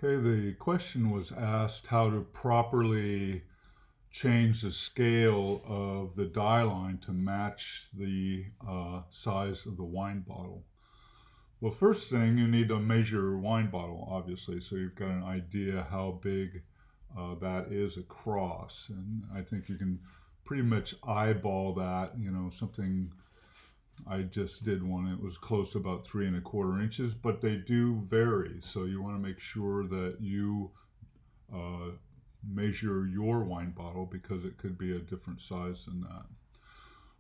Okay, the question was asked how to properly change the scale of the die line to match the size of the wine bottle. Well, first thing, you need to measure your wine bottle, obviously, so you've got an idea how big that is across. And I think you can pretty much eyeball that, something. I just did one. It was close to about 3¼ inches, but they do vary. So you want to make sure that you uh, measure your wine bottle because it could be a different size than that.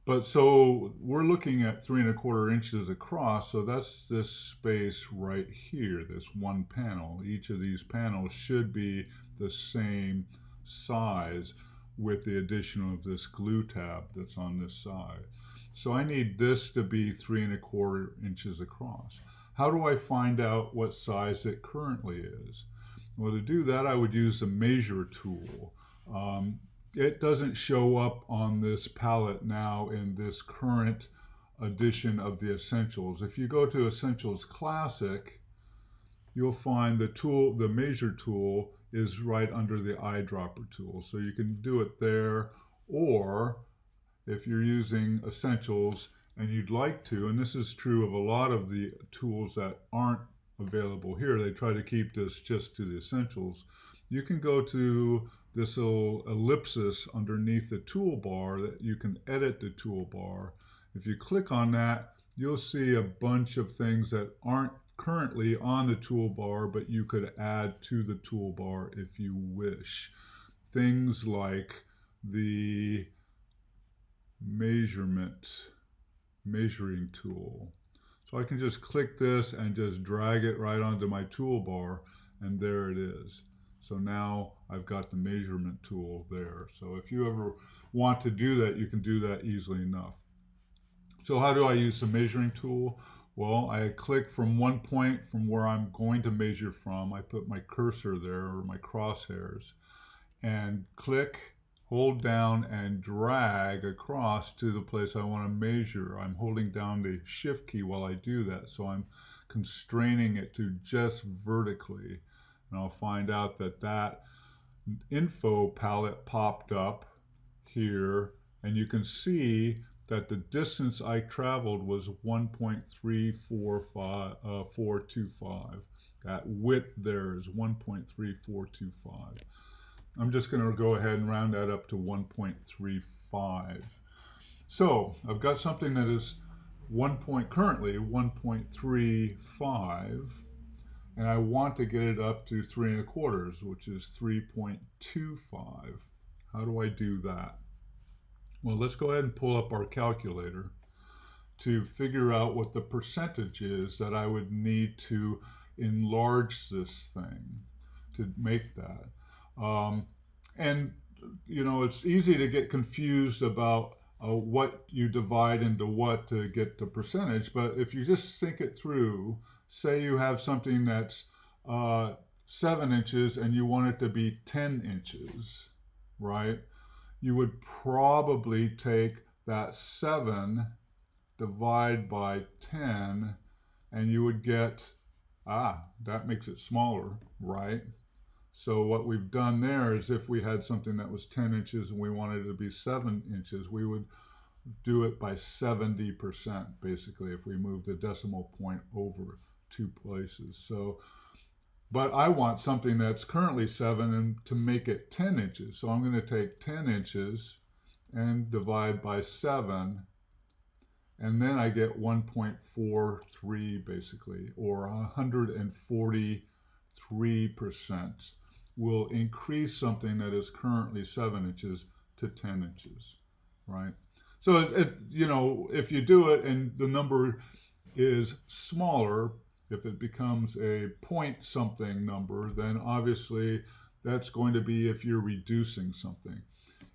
But so we're looking at 3¼ inches across. So that's this space right here, this one panel. Each of these panels should be the same size with the addition of this glue tab that's on this side. So I need this to be 3¼ inches across. How do I find out what size it currently is? Well, to do that, I would use the measure tool. It doesn't show up on this palette now in this current edition of the Essentials. If you go to Essentials Classic, you'll find the measure tool is right under the eyedropper tool. So you can do it there, or if you're using Essentials and you'd like to, and this is true of a lot of the tools that aren't available here, they try to keep this just to the Essentials. You can go to this little ellipsis underneath the toolbar that you can edit the toolbar. If you click on that, you'll see a bunch of things that aren't currently on the toolbar, but you could add to the toolbar if you wish. Things like the measuring tool. So I can just click this and just drag it right onto my toolbar, and there it is. So now I've got the measurement tool there. So if you ever want to do that, you can do that easily enough. So how do I use the measuring tool? Well, I click from one point from where I'm going to measure from. I put my cursor there, or my crosshairs, and click, hold down, and drag across to the place I want to measure. I'm holding down the shift key while I do that, so I'm constraining it to just vertically. And I'll find out that that info palette popped up here, and you can see that the distance I traveled was 1.345. That width there is 1.3425. I'm just going to go ahead and round that up to 1.35. So I've got something that is currently 1.35, and I want to get it up to 3¼ which is 3.25. How do I do that? Well, let's go ahead and pull up our calculator to figure out what the percentage is that I would need to enlarge this thing to make that. And it's easy to get confused about what you divide into what to get the percentage. But if you just think it through, say you have something that's 7 inches and you want it to be 10 inches, right? You would probably take that 7, divide by 10, and you would get, that makes it smaller, right? So what we've done there is if we had something that was 10 inches and we wanted it to be 7 inches, we would do it by 70%, basically, if we move the decimal point over 2 places. So, but I want something that's currently 7 and to make it 10 inches. So I'm going to take 10 inches and divide by 7, and then I get 1.43 basically, or 143% will increase something that is currently 7 inches to 10 inches, right? So if you do it and the number is smaller, if it becomes a point something number, then obviously that's going to be if you're reducing something.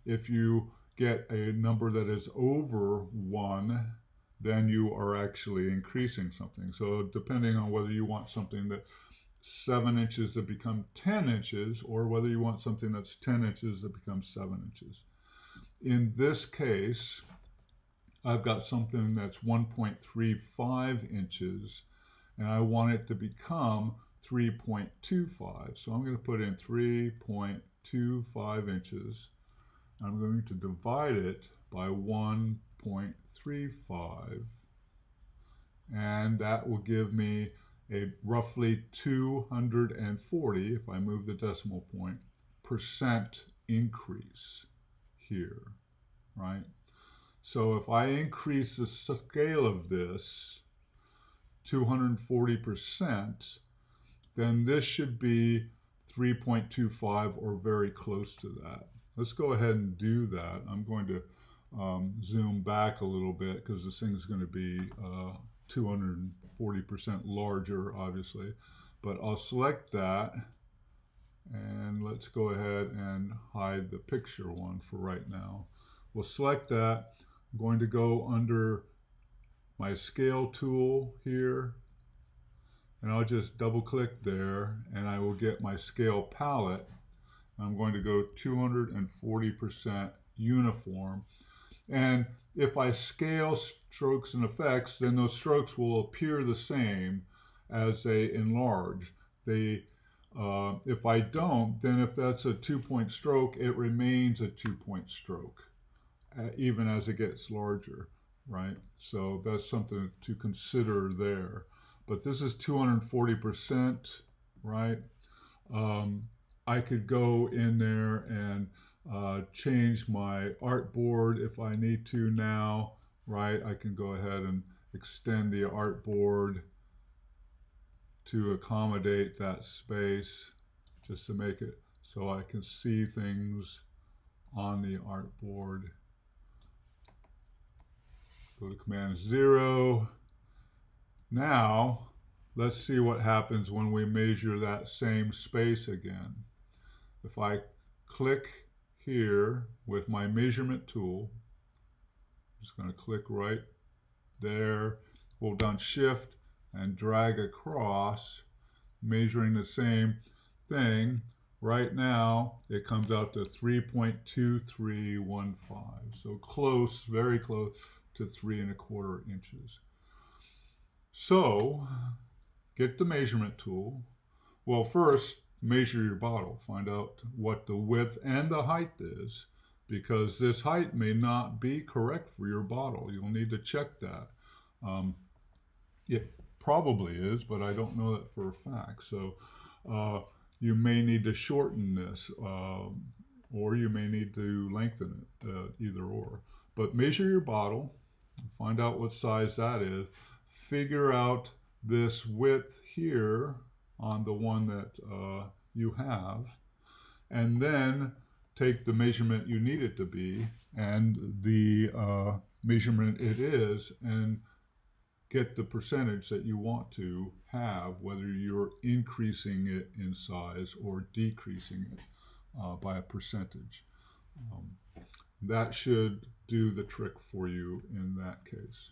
If you get a number that is over 1, then you are actually increasing something. So depending on whether you want something that's 7 inches to become 10 inches, or whether you want something that's 10 inches to become 7 inches. In this case, I've got something that's 1.35 inches, and I want it to become 3.25. So I'm going to put in 3.25 inches. I'm going to divide it by 1.35, and that will give me a roughly 240, if I move the decimal point, percent increase here, right? So if I increase the scale of this 240%, then this should be 3.25 or very close to that. Let's go ahead and do that. I'm going to zoom back a little bit because this thing's going to be 240% larger, obviously. But I'll select that, and let's go ahead and hide the picture one for right now. We'll select that. I'm going to go under my scale tool here, and I'll just double click there, and I will get my scale palette. I'm going to go 240% uniform. And if I scale strokes and effects, then those strokes will appear the same as they enlarge. If I don't, then if that's a 2-point stroke, it remains a 2-point stroke, even as it gets larger, right? So that's something to consider there. But this is 240%, right? I could go in there and change my artboard if I need to now, right? I can go ahead and extend the artboard to accommodate that space, just to make it so I can see things on the artboard. Go to Command 0. Now, let's see what happens when we measure that same space again. If I click here with my measurement tool, I'm just going to click right there, hold down Shift and drag across, measuring the same thing. Right now, it comes out to 3.2315. So close, very close to 3¼ inches. So, get the measurement tool. Well, first, measure your bottle. Find out what the width and the height is, because this height may not be correct for your bottle. You'll need to check that. It probably is, but I don't know that for a fact. So you may need to shorten this, or you may need to lengthen it, either or. But measure your bottle, find out what size that is, figure out this width here on the one that you have, and then take the measurement you need it to be and the measurement it is, and get the percentage that you want to have, whether you're increasing it in size or decreasing it by a percentage. That should do the trick for you in that case.